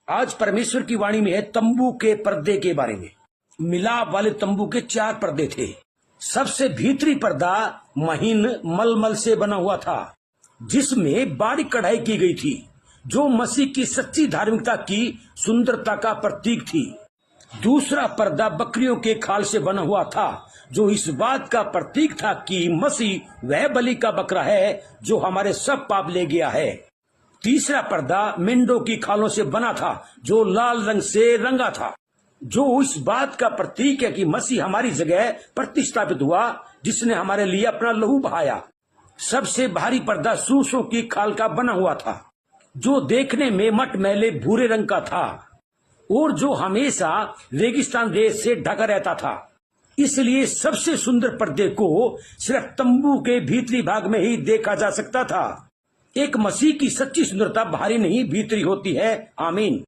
आज परमेश्वर की वाणी में है तंबू के पर्दे के बारे में। मिलाप वाले तंबू के 4 पर्दे थे। सबसे भीतरी पर्दा महीन मलमल से बना हुआ था, जिसमें बारीक कढ़ाई की गई थी, जो मसीह की सच्ची धार्मिकता की सुंदरता का प्रतीक थी। दूसरा पर्दा बकरियों के खाल से बना हुआ था, जो इस बात का प्रतीक था कि मसीह वह बलि का बकरा है जो हमारे सब पाप ले गया है। तीसरा पर्दा मेंढों की खालों से बना था, जो लाल रंग से रंगा था, जो इस बात का प्रतीक है कि मसीह हमारी जगह प्रतिष्ठापित हुआ, जिसने हमारे लिए अपना लहू बहाया। सबसे भारी पर्दा सूसों की खाल का बना हुआ था, जो देखने में मटमैले भूरे रंग का था और जो हमेशा रेगिस्तान देश से ढका रहता था। इसलिए सबसे सुंदर पर्दे को सिर्फ तंबू के भीतरी भाग में ही देखा जा सकता था। एक मसीह की सच्ची सुंदरता बाहरी नहीं भीतरी होती है। आमीन।